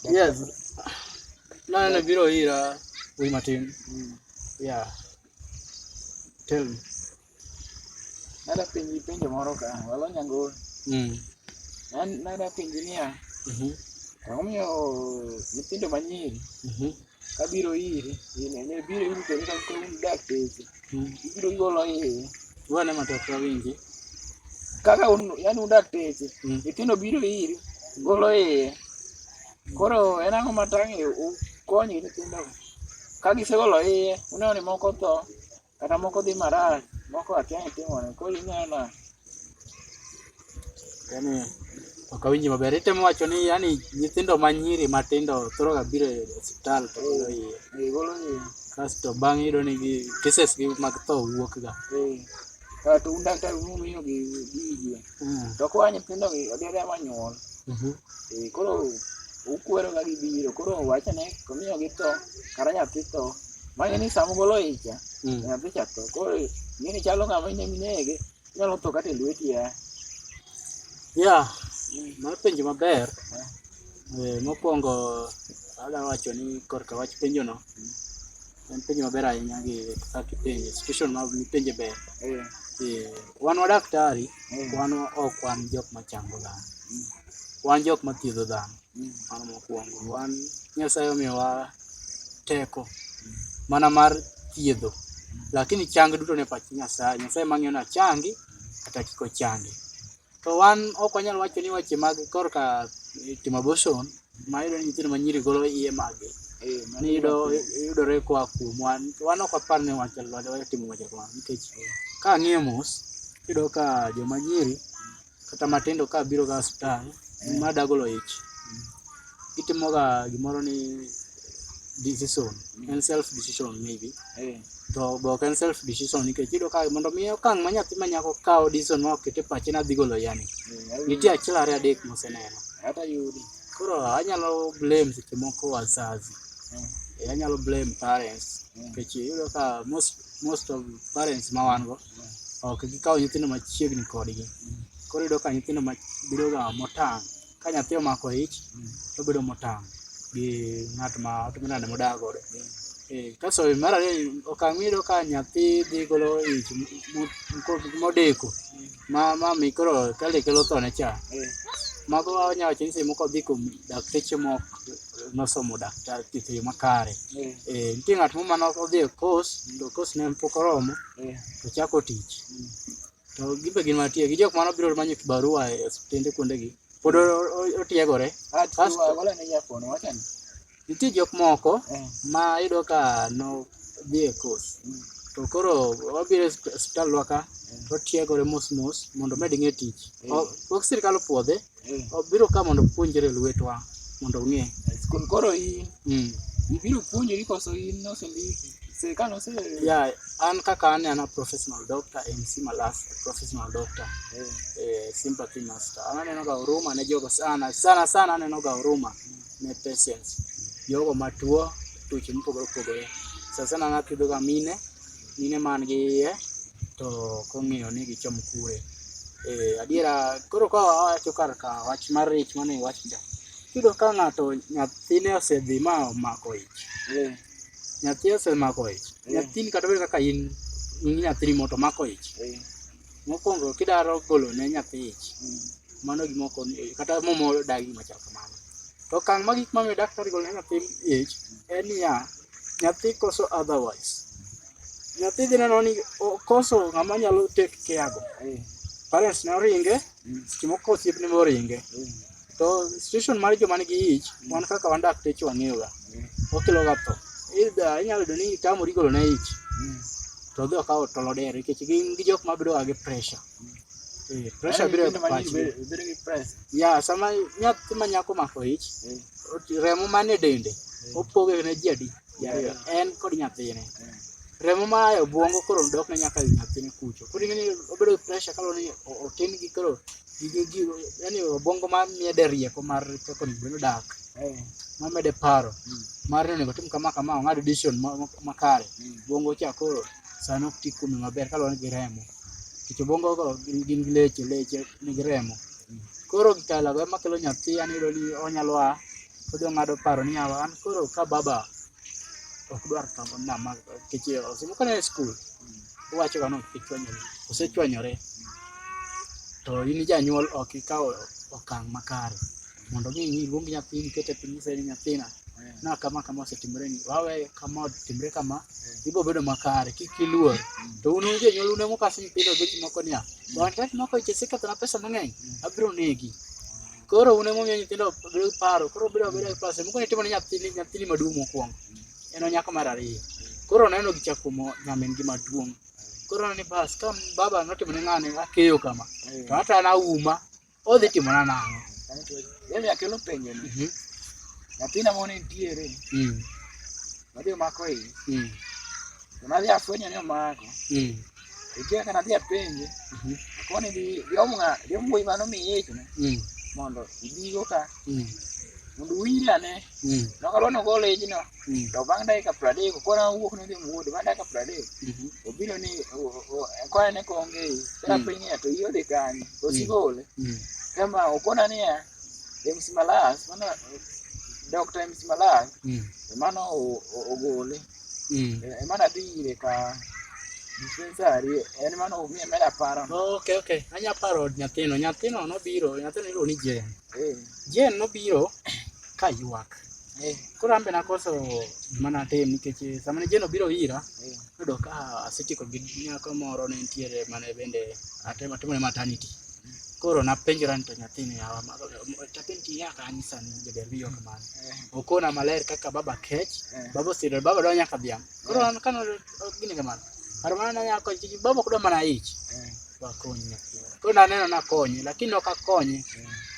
Yes. No, biro ira wi matin. Yeah. Tell me. Nada penjo moro ka, walo nyango. Nada penjo niya. Omiyo nyithindo manyiri kabiro iri, ne biro iri to ka un dakteche. Ibiro golo iye. Wane matokeo wingi. Kaka yani un dakteche. Nyithindo biro iri, golo iye. Koro en ang'o matang'e konyi nyithindo. Ka gisegolo iye, uneno ni moko tho, kata moko dhi marach, moko akia ni timore. Koro ineno Yani ok awinji maber. Itemo wacho ni yani nyithindo manyiri matindo thoro ga biro e osiptal to golo iye. golo iye. Kasto bang' iyudo ni cases gi mag tho wuok ga. To un daktari umiyo gi gigi. To kwa nyithindo gi odiere manyuol. Koro ukwero ga gibiro. Koro wachane komiyo gi tho, kata nyathi tho. Mang'e ni sama ugolo icha, nyathi cha tho. Koro ng'eni chalo ng'ama minege, inyalo tho kata e lweti ya. Yeah, mar penjo maber. Mokwongo adwa wacho ni korka wach penjo no en penjo maber ahinya gi kaka ipenje. Situation ma ipenje ber. Wan wadaktari, wan ok wan jok machango dhano. Wan jok mathiedho dhano. Mano mokwongo. Wan Nyasaye omiyowa teko mana mar thiedho. Lakini chang duto ne pach Nyasaye. Nyasaye mang'iyo na changi kata kik ochangi. To wan ok wanyal wacho ni weche mag korka timo abortion ma iyudo ni nyithindo manyiri golo iye magi. Yudore koa kuom wan ok wapar ni watimo weche kamano nikech ka ang'iyo mos iyudo ka joma nyiri kata matindo ka biro ga osiptal ma da golo ich, itimo ga gimoro ni decision, en self decision maybe. To ok en self decision nikech iyudo ka mondo mi okang' ma nyathi manyako kawo decision ma okete pache ni adhi golo yani, nitie achiel ariyo adek moseneno. Koro anyalo blame seche moko wazazi. Anyalo blame parents nikech iyudo ka most of parents ma wan go ok gikawo nyithindo machiegni kodgi. Koro iyudo ka nyithindo bedo ga motang'. Ka nyathi omako ich, to bedo motang' gi ng'at ma modak godo. Kaso mar ariyo, okang' miyudo ka nyathi dhi golo ich modeko ma mi koro kelo thone cha. Mago wanya wacho ni seche moko dhi kuom dakteche mok nosomo thieth makare. Nitie ng'at mo mane odhi e course, to course ne pok oromo, to chako tich. To gibe gin matie gi jok mane obiro manyo kibarua e osiptende kuonde gi. Pod otiegore. Nitie jok moko ma iyudo ka no dhi e course. To koro obiro e osiptal wa ka, otiegore mos mondo omed ng'e tich. Ok sirkal opuodhe, obiro ka mondo opuonjre lwetwa mondo ong'e. Koro ibiro puonjori koso in nosendiki? Sirkal Yeah, an kaka an a professional doctor, MC Malas, professional doctor, sympathy master. Aneno ga huruma ne jogo sana aneno ga huruma ne patients. Jogo matuo, tuoche mopogore opogore. Sana athiedho ga mine man gi iye to kong'iyo ni gichom kure. Adiera koro ka wawacho kar ka wach mar ich mane wach ja. Iyudo ka ng'ato nyathine osedhi ma omako ich. Nyathi osemako ich. Nyathini kata bed kaka in nyathini moto mako ich. Mokwongo kidaro golo ne nyathi ich. Mano gimoko kata momo dagi machal kamano. To okang' ma gik mamiyo daktari golo ne nyathi ich en niya, nyathi koso otherwise. Nyathi dhi neno ni koso ng'ama nyalo take care go. Parents ne oringe, seche moko osiepne be oringe. To situation mar joma nigi ich, wan kaka wan dakteche wang'eyo ga. Okelo ga tho. Either inyalo yudo ni itamori golo ne ich. To odhi okawo tol odere nikech gin gi jok mabedo ga gi pressure. Pressure biro e pachgi. Ya, sama nyathi manyako omako ich, remo mane dende opoge ne ji adi. En kod nyathine. Remo ma e obwongo koro dok ne nyaka nyathine kucho. Koro ing'eni obedo gi pressure kaluwore ni otin gi koro yani obwongo ma miede rieko mar kaka onego dak. Mamede paro mar ni onego tim kama ong'ad decision makare. Obwongo cha koro sano ok ti kuome maber kaluwore gi remo. Nikech obwongo go gin gi leche nigi remo. Koro gikalago ema kelo nyathi yani iyudo ni onyalo kodhi ng'ado paro ni an koro ka baba ok dwar kama nama kech osemukane e skul wacho ga no kichwanyore osechwanyore to in janyuol ok ikawo okang' makare mondo mi iluong nyathini kete piny ni nyathina na kama osetimore ni wawe kama otimore kama ibo bedo makare kik iluor to un jonyuol une mokasi nyithindo gi moko niya wan moko icheseka na pesa mang'eny abiro negi koro une momiyo nyithindo bedo paro koro bedo e klas moko ni timo ne nyathini maduong' mokwongo en nyako mar ariyo koro neno gichako nyamin gi maduong' koro ni bas ka baba notimo ne ng'ane akeyo kama to hata na uma odhi timo na nang'o yeye akelo penjo ni nyathina mone nitiere wadhi mako to nadhi afwenyo ni omako ikia kana dhi apenje koni di omui mano mi mondo ibigo ka mondo wirane nokalwa nogolo ijno to bang' dakika 30 kona wuok ni muode bang' dakika 30 obiro ni kone ne konge kera piny to iode kanyi osigole kama okona niya MC Malas mana Dr. MC Malas mano ogole mana dire ka dispensary en mano omiye meda paro okay anya paro nyathino nobiro nyathino iluongo ni Jen nobiro ka ywak koro ambe nakoso mana tim nikech sama ne Jen obiro ira yudo ka asetieko gi nyako moro ne nitiere mane bende atimo ne maternity koro napenjora ni to nyathini yawa tapenti ya kanisa ni jaber biyo kamano okona maler kaka baba kech baba osiro baba do nyaka dhiang koro an kano gini kamano armana nyako baba kudo mana ich wakonyi koro naneno nakonye lakini ok akonye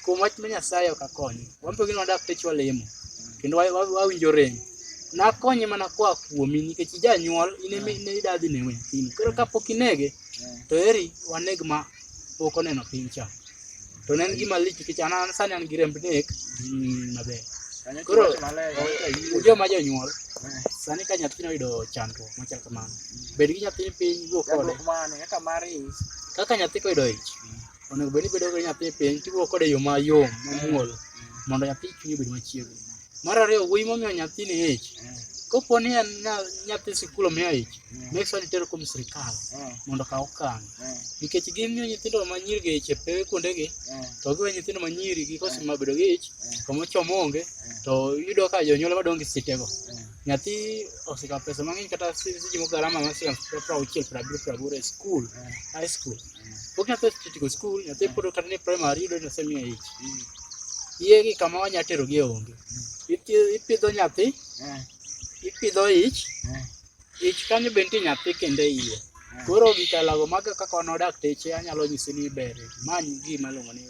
kuom wach ma Nyasaye ok akonye wambe gino wadak tech walemo kendo wawinjo rem nakonye mana kwa kuomi nikech janyuol ne idadhi ne nyathini koro kapok inege to eri waneg ma pok oneno piny cha to nen gima lich nikech an sani an gi remb nek maber koro joma jonyuol sani ka nyathino oyudo chandruok machal kamano bed gi nyathini piny wuo kode kaka nyathi koyudo ich onego bed ni bedo gi nyathi piny tiwuo kode yo mayom mamuol mondo nyathi chunye obed machiegni mar ariyo wuoyi momiyo nyathini ich kopo ni en nyathi sikul omiyo ich make sure ni tero kuom sirikal mondo okaw okang' nikech gimiyo nyithindo manyiri gi ich e pewe kuondegi to giwe nyithindo manyiri gi koso mabedo gi ich komochomo onge to yudo ka jonyuol madong' gi sitego nyathi osekawo pesa mang'eny kata seche moko garama mar siling 60-70 e skul high school pok nyathi osetieko skul nyathi pod kata ni primary yudo ni osemiyo ich iyegi kama wanya tero gi onge ipidho nyathi ipidho ich kanyo be nitie nyathi kende iye koro gikalago maga kaka wanodak teche anyalo nyisi ni ber many gima luongo ni